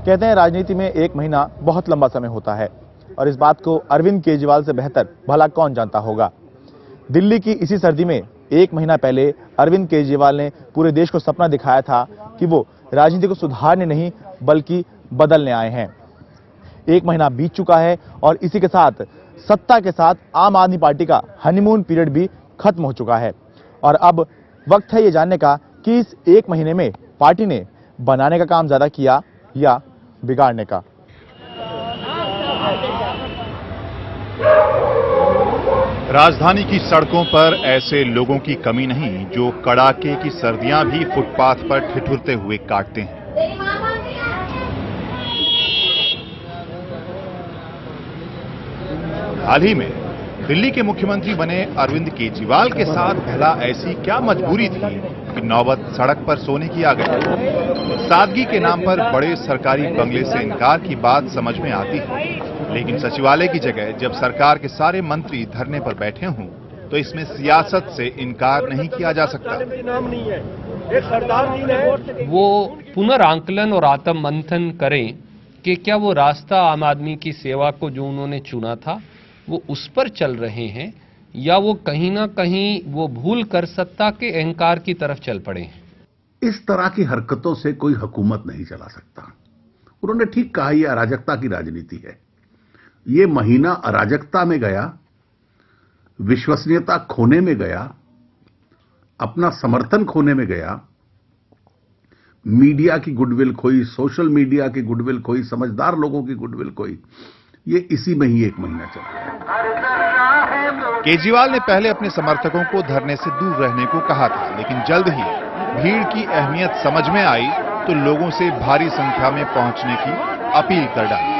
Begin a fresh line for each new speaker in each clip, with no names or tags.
कहते हैं राजनीति में 1 महीना बहुत लंबा समय होता है और इस बात को अरविंद केजरीवाल से बेहतर भला कौन जानता होगा। दिल्ली की इसी सर्दी में 1 महीना पहले अरविंद केजरीवाल ने पूरे देश को सपना दिखाया था कि वो राजनीति को सुधारने नहीं बल्कि बदलने आए हैं। 1 महीना बीत चुका है और इसी के साथ सत्ता के साथ आम आदमी पार्टी का हनीमून पीरियड भी खत्म हो चुका है और अब वक्त है ये जानने का कि इस 1 महीने में पार्टी ने बनाने का काम ज्यादा किया या बिगाड़ने का।
राजधानी की सड़कों पर ऐसे लोगों की कमी नहीं जो कड़ाके की सर्दियां भी फुटपाथ पर ठिठुरते हुए काटते हैं। हाल ही में दिल्ली के मुख्यमंत्री बने अरविंद केजरीवाल के साथ भला ऐसी क्या मजबूरी थी कि नौबत सड़क पर सोने की आ गई। सादगी के नाम पर बड़े सरकारी बंगले से इनकार की बात समझ में आती है, लेकिन सचिवालय की जगह जब सरकार के सारे मंत्री धरने पर बैठे हों तो इसमें सियासत से इनकार नहीं किया जा सकता।
वो पुनर्आंकलन और आत्म मंथन करें कि क्या वो रास्ता आम आदमी की सेवा को जो उन्होंने चुना था वो उस पर चल रहे हैं या वो कहीं ना कहीं वो भूल कर सत्ता के अहंकार की तरफ चल पड़े हैं।
इस तरह की हरकतों से कोई हुकूमत नहीं चला सकता। उन्होंने ठीक कहा, यह अराजकता की राजनीति है। ये महीना अराजकता में गया, विश्वसनीयता खोने में गया, अपना समर्थन खोने में गया, मीडिया की गुडविल खोई, सोशल मीडिया की गुडविल खोई, समझदार लोगों की गुडविल खोई। ये इसी में ही 1 महीना चला।
केजरीवाल ने पहले अपने समर्थकों को धरने से दूर रहने को कहा था, लेकिन जल्द ही भीड़ की अहमियत समझ में आई तो लोगों से भारी संख्या में पहुंचने की अपील कर डाली।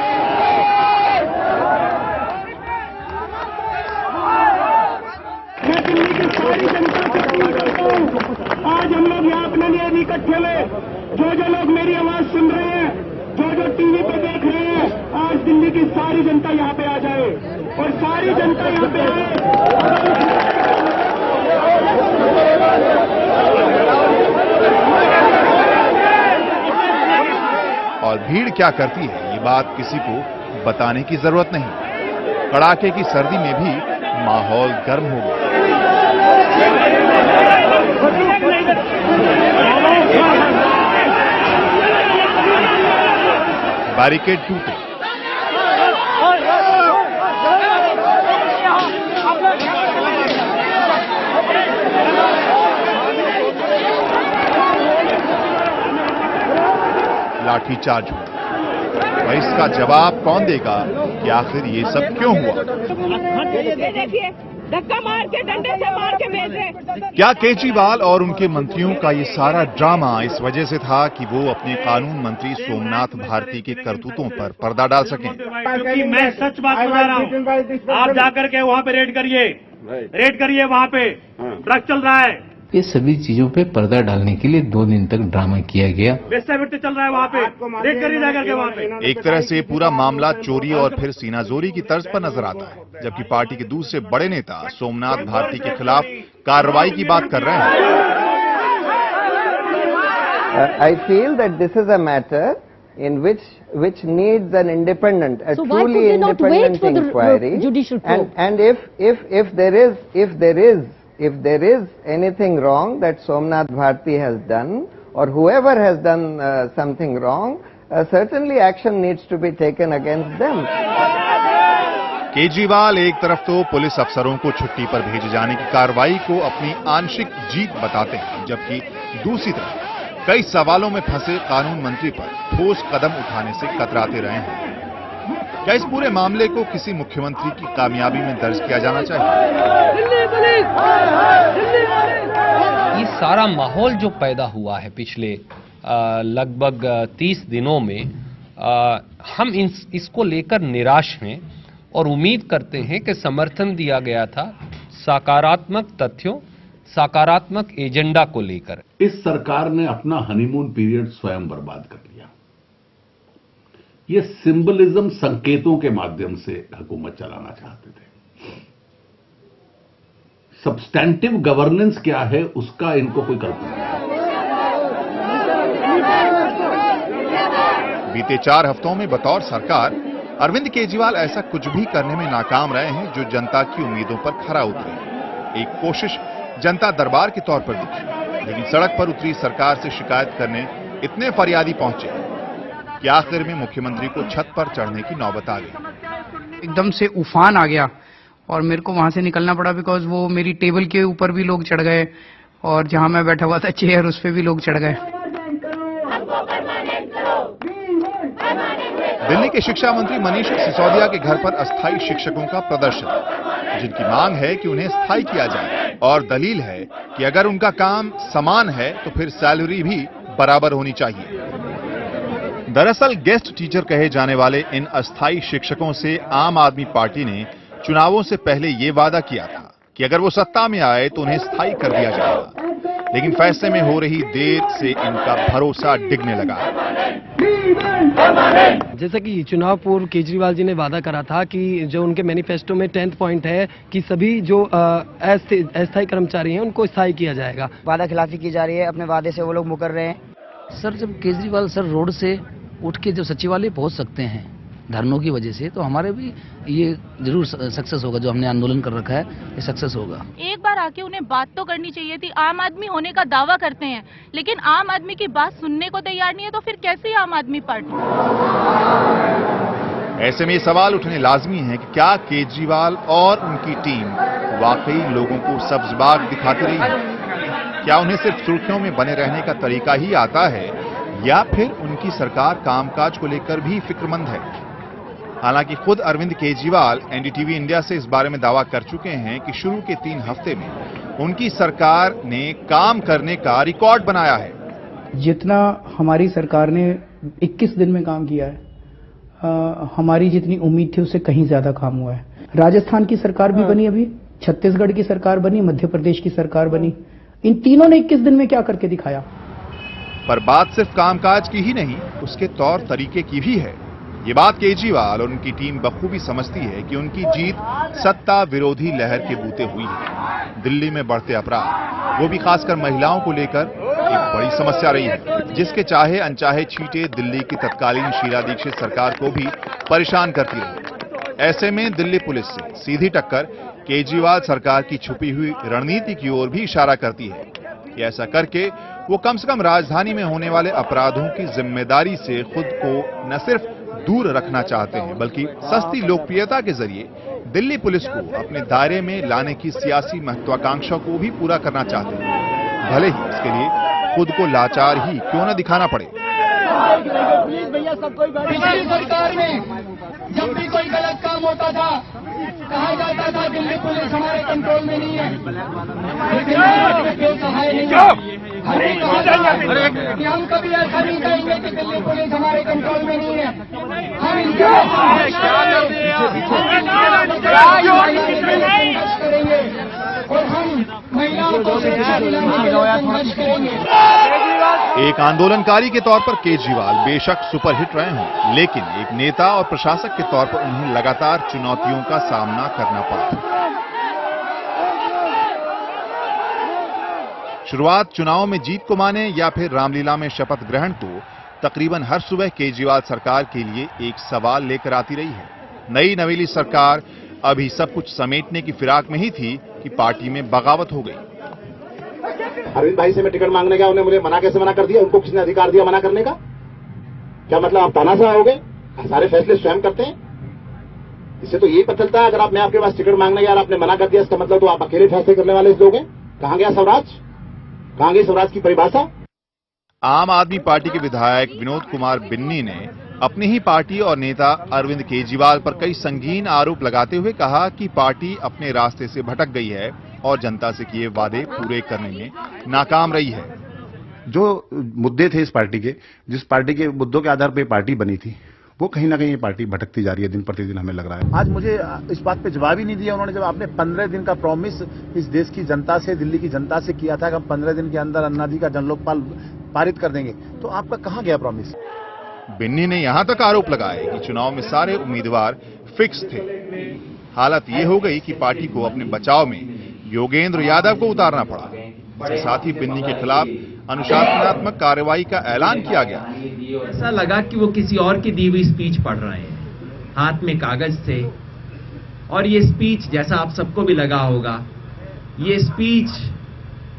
आज हम लोग यहाँ अपने लिए इकट्ठे हुए, जो लोग मेरी आवाज सुन रहे हैं, जो टीवी पे देख रहे हैं, आज दिल्ली की सारी जनता यहाँ पे आ जाए और सारी जनता यहाँ पे आए।
और भीड़ क्या करती है ये बात किसी को बताने की जरूरत नहीं। कड़ाके की सर्दी में भी माहौल गर्म हो गया। बैरिकेड टूटे, लाठीचार्ज हुआ। और इसका जवाब कौन देगा कि आखिर ये सब क्यों हुआ?
देखिए, धक्का मार के, डंडे से मार के भेज रहे।
क्या केजरीवाल और उनके मंत्रियों का ये सारा ड्रामा इस वजह से था कि वो अपने कानून मंत्री सोमनाथ भारती के करतूतों पर पर्दा डाल सकें?
क्योंकि मैं सच बात बता रहा हूँ। आप जाकर के वहाँ पे रेड करिए, वहाँ पे ड्रग चल रहा है।
ये सभी चीजों पे पर्दा डालने के लिए 2 दिन तक ड्रामा किया गया।
वेश्यावृत्ति चल रहा है वहाँ पे, रेड करिए जाकर के वहाँ पे।
एक तरह से पूरा मामला चोरी और फिर सीनाजोरी की तर्ज पर नजर आता है, जबकि पार्टी के दूसरे बड़े नेता सोमनाथ भारती के खिलाफ कार्रवाई की बात कर रहे हैं।
I feel that this is a matter in which needs an independent, a truly independent inquiry. And if there is anything wrong that Somnath Bharti has done, or whoever has done something wrong, certainly action needs to be taken against them.
Kejriwal एक तरफ तो police अफसरों को छुट्टी पर भेजे जाने की कार्रवाई को अपनी आंशिक जीत बताते हैं, जबकि दूसरी तरफ कई सवालों में फंसे कानून मंत्री पर ठोस कदम उठाने से कतराते रहे हैं। क्या इस पूरे मामले को किसी मुख्यमंत्री की कामयाबी में दर्ज किया जाना चाहिए?
ये सारा माहौल जो पैदा हुआ है पिछले लगभग 30 दिनों में, हम इसको लेकर निराश हैं और उम्मीद करते हैं कि समर्थन दिया गया था सकारात्मक तथ्यों, सकारात्मक एजेंडा को लेकर।
इस सरकार ने अपना हनीमून पीरियड स्वयं बर्बाद कर लिया। ये सिंबलिज्म, संकेतों के माध्यम से हुकूमत चलाना चाहते थे। सब्सटैंटिव गवर्नेंस क्या है उसका इनको कोई कल्पना नहीं।
बीते 4 हफ्तों में बतौर सरकार अरविंद केजरीवाल ऐसा कुछ भी करने में नाकाम रहे हैं जो जनता की उम्मीदों पर खरा उतरे। एक कोशिश जनता दरबार के तौर पर दिखी, लेकिन सड़क पर उतरी सरकार से शिकायत करने इतने फरियादी पहुंचे कि आखिर में मुख्यमंत्री को छत पर चढ़ने की नौबत आ गई।
एकदम से उफान आ गया और मेरे को वहां से निकलना पड़ा, बिकॉज वो मेरी टेबल के ऊपर भी लोग चढ़ गए और जहां मैं बैठा हुआ था चेयर उस पर भी लोग चढ़ गए।
दिल्ली के शिक्षा मंत्री मनीष सिसोदिया के घर पर अस्थायी शिक्षकों का प्रदर्शन, जिनकी मांग है कि उन्हें स्थायी किया जाए और दलील है कि अगर उनका काम समान है तो फिर सैलरी भी बराबर होनी चाहिए। दरअसल गेस्ट टीचर कहे जाने वाले इन अस्थायी शिक्षकों से आम आदमी पार्टी ने चुनावों से पहले ये वादा किया था कि अगर वो सत्ता में आए तो उन्हें स्थायी कर दिया जाएगा, लेकिन फैसले में हो रही देर से इनका भरोसा डिगने लगा।
जैसा कि चुनाव पूर्व केजरीवाल जी ने वादा करा था कि जो उनके मैनिफेस्टो में 10th पॉइंट है कि सभी जो अस्थायी कर्मचारी हैं उनको स्थायी किया जाएगा।
वादा खिलाफी की जा रही है, अपने वादे से वो लोग मुकर रहे हैं।
सर जब केजरीवाल सर रोड से उठ के जब सचिवालय पहुंच सकते हैं धरनों की वजह से, तो हमारे भी ये जरूर सक्सेस होगा। जो हमने आंदोलन कर रखा है ये सक्सेस होगा।
एक बार आके उन्हें बात तो करनी चाहिए थी। आम आदमी होने का दावा करते हैं लेकिन आम आदमी की बात सुनने को तैयार नहीं है, तो फिर कैसे आम आदमी पार्टी।
ऐसे में ये सवाल उठने लाजमी है कि क्या केजरीवाल और उनकी टीम वाकई लोगों को सब्ज बाग दिखाती रही है? क्या उन्हें सिर्फ सुर्खियों में बने रहने का तरीका ही आता है या फिर उनकी सरकार कामकाज को लेकर भी फिक्रमंद है? हालांकि खुद अरविंद केजरीवाल एनडीटीवी इंडिया से इस बारे में दावा कर चुके हैं कि शुरू के 3 हफ्ते में उनकी सरकार ने काम करने का रिकॉर्ड बनाया है।
जितना हमारी सरकार ने 21 दिन में काम किया है, हमारी जितनी उम्मीद थी उससे कहीं ज्यादा काम हुआ है। राजस्थान की सरकार भी बनी, अभी छत्तीसगढ़ की सरकार बनी, मध्य प्रदेश की सरकार बनी। इन तीनों ने 21 दिन में क्या करके दिखाया।
पर बात सिर्फ कामकाज की ही नहीं, उसके तौर तरीके की भी है। ये बात केजरीवाल और उनकी टीम बखूबी समझती है कि उनकी जीत सत्ता विरोधी लहर के बूते हुई है। दिल्ली में बढ़ते अपराध, वो भी खासकर महिलाओं को लेकर एक बड़ी समस्या रही है, जिसके चाहे अनचाहे छींटे दिल्ली की तत्कालीन शीला दीक्षित सरकार को भी परेशान करती रही। ऐसे में दिल्ली पुलिस से सीधी टक्कर केजरीवाल सरकार की छुपी हुई रणनीति की ओर भी इशारा करती है कि ऐसा करके वो कम से कम राजधानी में होने वाले अपराधों की जिम्मेदारी से खुद को न सिर्फ दूर रखना चाहते हैं, बल्कि सस्ती लोकप्रियता के जरिए दिल्ली पुलिस को अपने दायरे में लाने की सियासी महत्वाकांक्षा को भी पूरा करना चाहते हैं, भले ही इसके लिए खुद को लाचार ही क्यों न दिखाना पड़े।
पिछली सरकार में जब भी कोई गलत काम होता था कहा जाता था दिल्ली पुलिस हमारे कंट्रोल में नहीं है, लेकिन हम कभी ऐसा नहीं कहेंगे कि दिल्ली पुलिस हमारे कंट्रोल में नहीं है। हम करेंगे और हम महिलाओं को संघर्ष करेंगे।
एक आंदोलनकारी के तौर पर केजरीवाल बेशक सुपरहिट रहे हों, लेकिन एक नेता और प्रशासक के तौर पर उन्हें लगातार चुनौतियों का सामना करना पड़ा। शुरुआत चुनाव में जीत को माने या फिर रामलीला में शपथ ग्रहण को तकरीबन हर सुबह केजरीवाल सरकार के लिए एक सवाल लेकर आती रही है। नई नवेली सरकार अभी सब कुछ समेटने की फिराक में ही थी कि पार्टी में बगावत हो गई।
अरविंद भाई से मैं टिकट मांगने गया, उन्हें मुझे कैसे मना कर दिया? उनको किसने अधिकार दिया मना करने का? क्या मतलब आप तानाशाह हो गए? सारे फैसले स्वयं करते हैं? इससे तो यही पता चलता है अगर मैं आपके पास टिकट मांगने गया और आपने मना कर दिया, इसका मतलब तो आप अकेले फैसले करने वाले लोग हैं। कहां गया स्वराज? कहां गई स्वराज की परिभाषा?
आम आदमी पार्टी के विधायक विनोद कुमार बिन्नी ने अपनी ही पार्टी और नेता अरविंद केजरीवाल पर कई संगीन आरोप लगाते हुए कहा कि पार्टी अपने रास्ते से भटक गई है और जनता से किए वादे पूरे करने में नाकाम रही है।
जो मुद्दे थे इस पार्टी के, जिस पार्टी के मुद्दों के आधार पर पार्टी बनी थी, वो कहीं ना कहीं ये पार्टी भटकती जा रही है दिन प्रतिदिन, हमें लग रहा है।
आज मुझे इस बात पे जवाब ही नहीं दिया उन्होंने, जब आपने 15 दिन का प्रॉमिस इस देश की जनता से, दिल्ली की जनता से किया था कि हम 15 दिन के अंदर अन्नादि का जनलोकपाल पारित कर देंगे, तो आपका कहां गया प्रॉमिस?
बिन्नी ने यहां तक आरोप लगाए कि चुनाव में सारे उम्मीदवार फिक्स थे। हालत ये हो गई कि पार्टी को अपने बचाव में योगेंद्र यादव को उतारना पड़ा। इसके साथ ही बिन्नी के खिलाफ अनुशासनात्मक कार्रवाई का ऐलान किया गया।
ऐसा लगा कि वो किसी और की दी हुई स्पीच पढ़ रहे हैं, हाथ में कागज थे। और ये स्पीच, जैसा आप सबको भी लगा होगा, ये स्पीच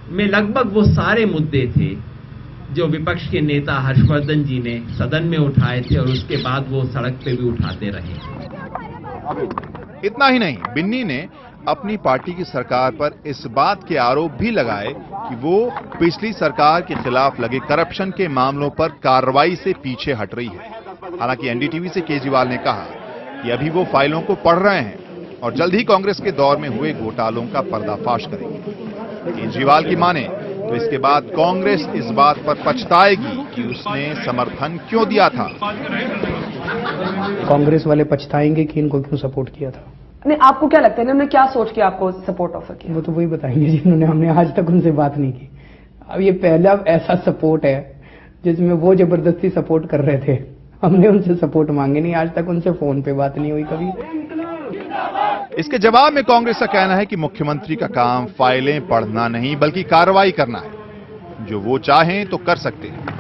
में लगभग वो सारे मुद्दे थे जो विपक्ष के नेता हर्षवर्धन जी ने सदन में उठाए थे और उसके बाद वो सड़क पे भी उठाते रहे।
इतना ही नहीं, बिन्नी ने अपनी पार्टी की सरकार पर इस बात के आरोप भी लगाए कि वो पिछली सरकार के खिलाफ लगे करप्शन के मामलों पर कार्रवाई से पीछे हट रही है। हालांकि एनडीटीवी से केजरीवाल ने कहा कि अभी वो फाइलों को पढ़ रहे हैं और जल्द ही कांग्रेस के दौर में हुए घोटालों का पर्दाफाश करेंगे। केजरीवाल की माने तो इसके बाद कांग्रेस इस बात पर पछताएगी कि उसने समर्थन क्यों दिया था।
कांग्रेस वाले पछताएंगे कि इनको क्यों सपोर्ट किया था।
नहीं, आपको क्या लगता है इन्होंने क्या सोच के आपको सपोर्ट ऑफर किया?
वो तो वही बताएंगे जिन्होंने, हमने आज तक उनसे बात नहीं की। अब ये पहला ऐसा सपोर्ट है जिसमें वो जबरदस्ती सपोर्ट कर रहे थे। हमने उनसे सपोर्ट मांगे नहीं, आज तक उनसे फोन पे बात नहीं हुई कभी।
इसके जवाब में कांग्रेस का कहना है कि मुख्यमंत्री का काम फाइलें पढ़ना नहीं बल्कि कार्रवाई करना है। जो वो चाहें तो कर सकते हैं।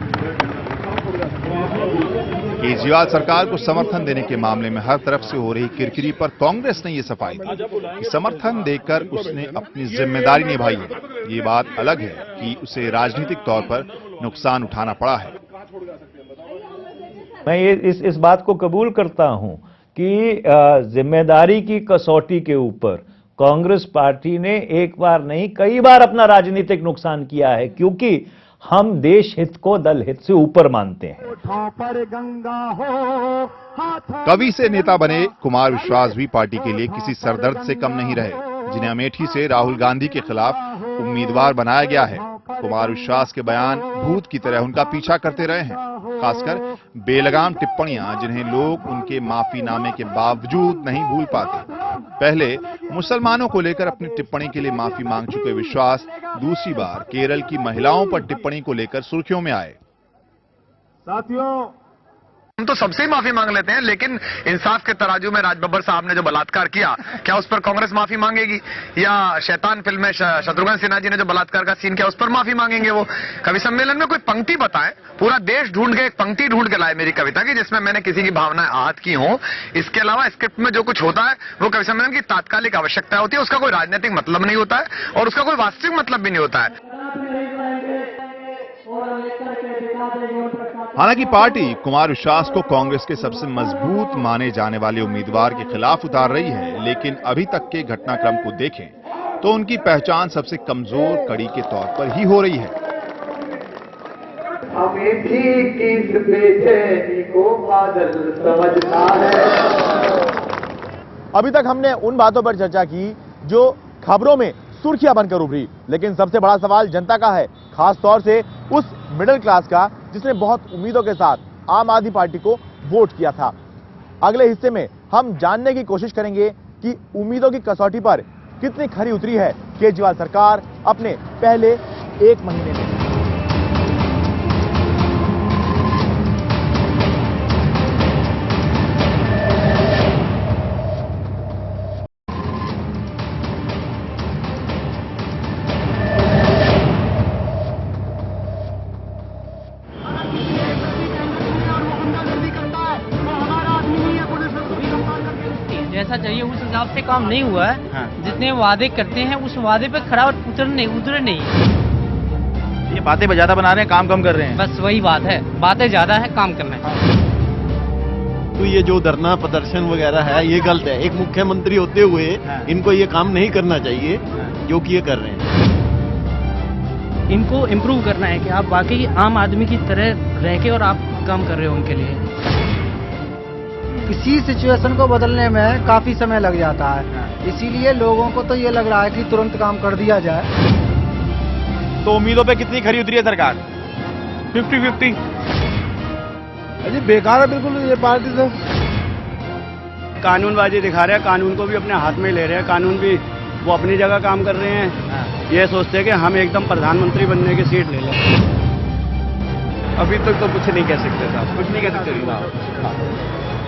केजरीवाल सरकार को समर्थन देने के मामले में हर तरफ से हो रही किरकिरी पर कांग्रेस ने यह सफाई दी कि समर्थन देकर उसने अपनी जिम्मेदारी निभाई है। ये बात अलग है कि उसे राजनीतिक तौर पर नुकसान उठाना पड़ा है।
मैं इस बात को कबूल करता हूं कि जिम्मेदारी की कसौटी के ऊपर कांग्रेस पार्टी ने एक बार नहीं कई बार अपना राजनीतिक नुकसान किया है, क्योंकि हम देश हित को दल हित से ऊपर मानते हैं।
कवि से नेता बने कुमार विश्वास भी पार्टी के लिए किसी सरदर्द से कम नहीं रहे, जिन्हें अमेठी से राहुल गांधी के खिलाफ उम्मीदवार बनाया गया है। कुमार विश्वास के बयान भूत की तरह उनका पीछा करते रहे हैं, खासकर बेलगाम टिप्पणियां जिन्हें लोग उनके माफीनामे के बावजूद नहीं भूल पाते। पहले मुसलमानों को लेकर अपनी टिप्पणी के लिए माफी मांग चुके विश्वास दूसरी बार केरल की महिलाओं पर टिप्पणी को लेकर सुर्खियों में आए।
साथियों, हम तो सबसे ही माफी मांग लेते हैं, लेकिन इंसाफ के तराजू में राज बब्बर साहब ने जो बलात्कार किया, क्या उस पर कांग्रेस माफी मांगेगी? या शैतान फिल्म में शत्रुघ्न सिन्हा जी ने जो बलात्कार का सीन किया, उस पर माफी मांगेंगे वो? कवि सम्मेलन में कोई पंक्ति बताएं, पूरा देश ढूंढ के एक पंक्ति ढूंढ के लाए मेरी कविता की जिसमें मैंने किसी की भावनाएं आहत की हो। इसके अलावा स्क्रिप्ट में जो कुछ होता है वो कवि सम्मेलन की तात्कालिक आवश्यकता होती है, उसका कोई राजनीतिक मतलब नहीं होता है और उसका कोई वास्तविक मतलब भी नहीं होता है।
हालांकि पार्टी कुमार विश्वास को कांग्रेस के सबसे मजबूत माने जाने वाले उम्मीदवार के खिलाफ उतार रही है, लेकिन अभी तक के घटनाक्रम को देखें तो उनकी पहचान सबसे कमजोर कड़ी के तौर पर ही हो रही है।
अमेठी की बेचैनी को बादल समझता है।
अभी तक हमने उन बातों पर चर्चा की जो खबरों में सुर्खियां बनकर उभरी, लेकिन सबसे बड़ा सवाल जनता का है, खास तौर से उस मिडिल क्लास का जिसने बहुत उम्मीदों के साथ आम आदमी पार्टी को वोट किया था। अगले हिस्से में हम जानने की कोशिश करेंगे कि उम्मीदों की कसौटी पर कितनी खरी उतरी है केजरीवाल सरकार अपने पहले 1 महीने में।
जैसा चाहिए उस हिसाब से काम नहीं हुआ है। हाँ। जितने वादे करते हैं उस वादे पे खरा उतरे नहीं।
ये बातें ज्यादा बना रहे हैं, काम कम कर रहे हैं।
बस वही बात है, बातें ज्यादा है, काम कम है।
तो ये जो धरना प्रदर्शन वगैरह है ये गलत है। एक मुख्यमंत्री होते हुए इनको ये काम नहीं करना चाहिए जो कि ये कर रहे हैं।
इनको इम्प्रूव करना है कि आप वाकई आम आदमी की तरह रह के और आप काम कर रहे हो उनके लिए।
किसी सिचुएशन को बदलने में काफी समय लग जाता है, इसीलिए लोगों को तो ये लग रहा है कि तुरंत काम कर दिया जाए।
तो उम्मीदों पे कितनी खरी उतरी है सरकार?
50-50। अजी बेकार है बिल्कुल ये पार्टी से।
कानूनबाजी दिखा रहे हैं, कानून को भी अपने हाथ में ले रहे हैं। कानून भी वो अपनी जगह काम कर रहे हैं। ये सोचते हैं कि हम एकदम प्रधानमंत्री बनने की सीट ले लें।
अभी तक तो कुछ नहीं कह सकते साहब, कुछ नहीं कह सकते।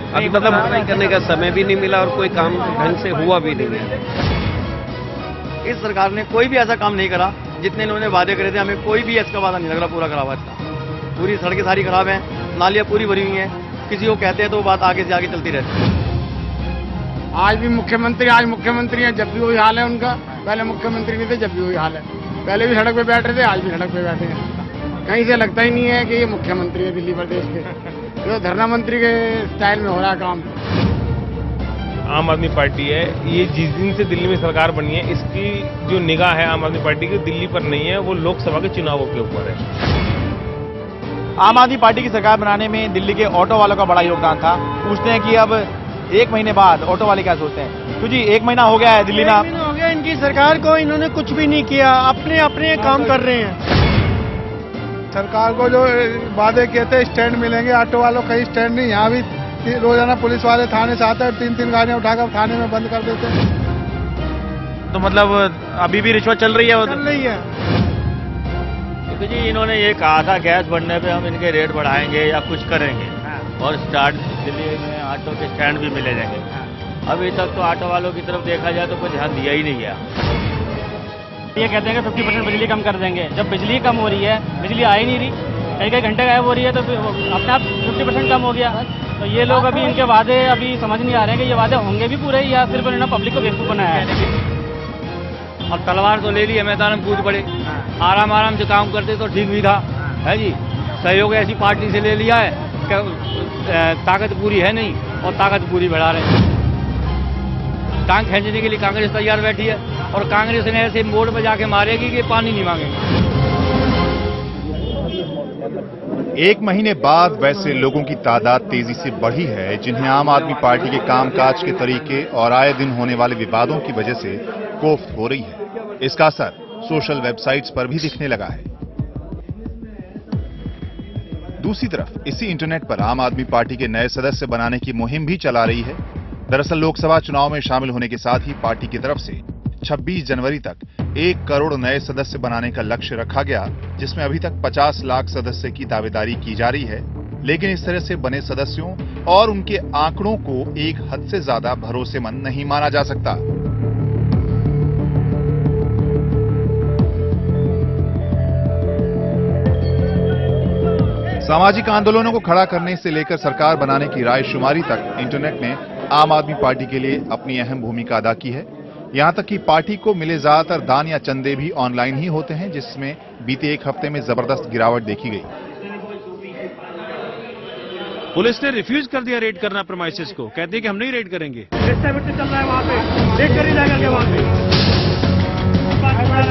अभी मतलब करने का समय भी नहीं मिला और कोई काम ढंग से हुआ भी नहीं है। इस सरकार ने कोई भी ऐसा काम नहीं करा जितने इन्होंने वादे करे थे, हमें कोई भी ऐसा वादा नहीं लग रहा पूरा करा हुआ इसका। पूरी सड़कें सारी खराब हैं, नालियाँ पूरी भरी हुई हैं, किसी को कहते हैं तो वो बात आगे से आगे चलती रहती है।
आज भी मुख्यमंत्री, आज मुख्यमंत्री हैं, जब भी वही हाल है उनका। पहले मुख्यमंत्री भी थे, जब भी वही हाल है। पहले भी सड़क पे बैठ रहे थे, आज भी सड़क पे बैठे हैं। कहीं से लगता ही नहीं है कि ये मुख्यमंत्री है दिल्ली प्रदेश के। तो धरना मंत्री के स्टाइल में हो रहा है काम।
आम आदमी पार्टी है, ये जिस दिन से दिल्ली में सरकार बनी है, इसकी जो निगाह है आम आदमी पार्टी की दिल्ली पर नहीं है, वो लोकसभा के चुनावों के ऊपर है।
आम आदमी पार्टी की सरकार बनाने में दिल्ली के ऑटो वालों का बड़ा योगदान था। पूछते हैं कि अब 1 महीने बाद ऑटो वाले क्या सोचते हैं। तो जी 1 महीना हो गया है दिल्ली में,
1 महीना हो गया इनकी सरकार को, इन्होंने कुछ भी नहीं किया, अपने अपने काम कर रहे हैं।
सरकार को जो वादे किए थे स्टैंड मिलेंगे, ऑटो वालों कहीं स्टैंड नहीं। यहाँ भी रोजाना पुलिस वाले थाने से आते हैं, 3-3 गाड़ियां उठाकर थाने में बंद कर देते हैं।
तो मतलब अभी भी रिश्वत चल रही है?
चल रही है।
तो जी इन्होंने ये कहा था गैस बढ़ने पे हम इनके रेट बढ़ाएंगे या कुछ करेंगे, और स्टार्ट दिल्ली में ऑटो के स्टैंड भी मिले जाएंगे। अभी तक तो ऑटो वालों की तरफ देखा जाए तो कोई ध्यान दिया ही नहीं गया। ये कहते हैं कि 50% बिजली कम कर देंगे। जब बिजली कम हो रही है, बिजली आ ही नहीं रही, कई घंटे गायब हो रही है, तो अपने आप 50% कम हो गया। तो ये लोग अभी इनके वादे अभी समझ नहीं आ रहे हैं कि ये वादे होंगे भी पूरे या सिर्फ इन्होंने पब्लिक को बेवकूफ बनाया है। अब तलवार तो ले ली है, मैदान में कूद पड़े। आराम आराम से काम करते तो ठीक भी था, है जी। सहयोग ऐसी पार्टी से ले लिया है कि ताकत पूरी है नहीं और ताकत पूरी बढ़ा रहे हैं। टांग खींचने के लिए कांग्रेस तैयार बैठी है, और कांग्रेस ने ऐसे मोड़ पर जाके मारेगी कि पानी नहीं मांगेंगे।
1 महीने बाद वैसे लोगों की तादाद तेजी से बढ़ी है जिन्हें आम आदमी पार्टी के कामकाज के तरीके और आए दिन होने वाले विवादों की वजह से कोफ्त हो रही है। इसका असर सोशल वेबसाइट्स पर भी दिखने लगा है। दूसरी तरफ इसी इंटरनेट पर आम आदमी पार्टी के नए सदस्य बनाने की मुहिम भी चला रही है। दरअसल लोकसभा चुनाव में शामिल होने के साथ ही पार्टी की तरफ से 26 जनवरी तक 1 करोड़ नए सदस्य बनाने का लक्ष्य रखा गया, जिसमें अभी तक 50 लाख सदस्य की दावेदारी की जा रही है। लेकिन इस तरह से बने सदस्यों और उनके आंकड़ों को एक हद से ज्यादा भरोसेमंद नहीं माना जा सकता। सामाजिक आंदोलनों को खड़ा करने से लेकर सरकार बनाने की रायशुमारी तक इंटरनेट ने आम आदमी पार्टी के लिए अपनी अहम भूमिका अदा की है। यहां तक कि पार्टी को मिले ज्यादातर दान या चंदे भी ऑनलाइन ही होते हैं, जिसमें बीते 1 हफ्ते में जबरदस्त गिरावट देखी गई।
पुलिस ने रिफ्यूज कर दिया रेड करना प्रमाइसेस को, कहते हैं कि हम नहीं रेड करेंगे।
चल रहा है वहाँ पे, रेड कर ही जाएगा वहाँ पे।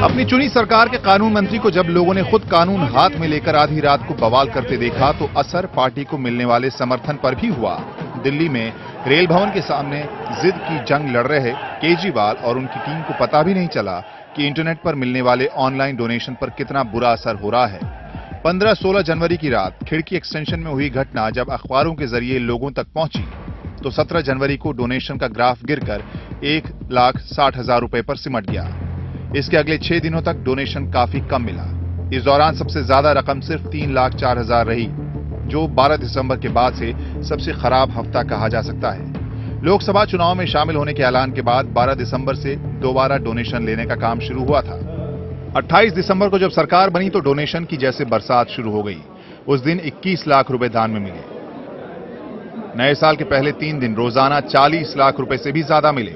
अपनी चुनी सरकार के कानून मंत्री को जब लोगों ने खुद कानून हाथ में लेकर आधी रात को बवाल करते देखा तो असर पार्टी को मिलने वाले समर्थन पर भी हुआ। दिल्ली में रेल भवन के सामने जिद की जंग लड़ रहे केजरीवाल और उनकी टीम को पता भी नहीं चला कि इंटरनेट पर मिलने वाले ऑनलाइन डोनेशन पर कितना बुरा असर हो रहा है। 15-16 जनवरी की रात खिड़की एक्सटेंशन में हुई घटना जब अखबारों के जरिए लोगों तक पहुंची तो 17 जनवरी को डोनेशन का ग्राफ गिरकर 1,60,000 रुपए पर सिमट गया। इसके अगले 6 दिनों तक डोनेशन काफी कम मिला। इस दौरान सबसे ज्यादा रकम सिर्फ 3,04,000 रही, जो 12 दिसंबर के बाद से सबसे खराब हफ्ता कहा जा सकता है। लोकसभा चुनाव में शामिल होने के ऐलान के बाद 12 दिसंबर से दोबारा डोनेशन लेने का काम शुरू हुआ था। 28 दिसंबर को जब सरकार बनी तो डोनेशन की जैसे बरसात शुरू हो गई। उस दिन 21 लाख रुपए दान में मिले। नए साल के पहले 3 दिन रोजाना 40 लाख रुपए से भी ज्यादा मिले।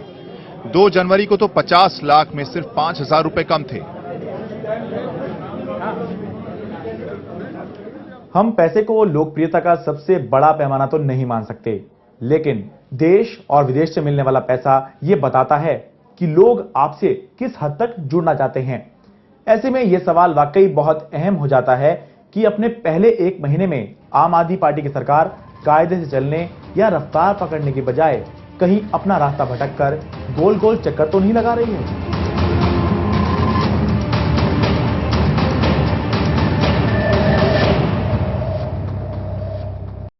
2 जनवरी को तो 50 लाख में सिर्फ 5,000 रुपए कम थे।
हम पैसे को लोकप्रियता का सबसे बड़ा पैमाना तो नहीं मान सकते, लेकिन देश और विदेश से मिलने वाला पैसा यह बताता है कि लोग आपसे किस हद तक जुड़ना चाहते हैं। ऐसे में यह सवाल वाकई बहुत अहम हो जाता है कि अपने पहले 1 महीने में आम आदमी पार्टी की सरकार कायदे से चलने या रफ्तार पकड़ने के बजाय कहीं अपना रास्ता भटककर गोल गोल चक्कर तो नहीं लगा रही है।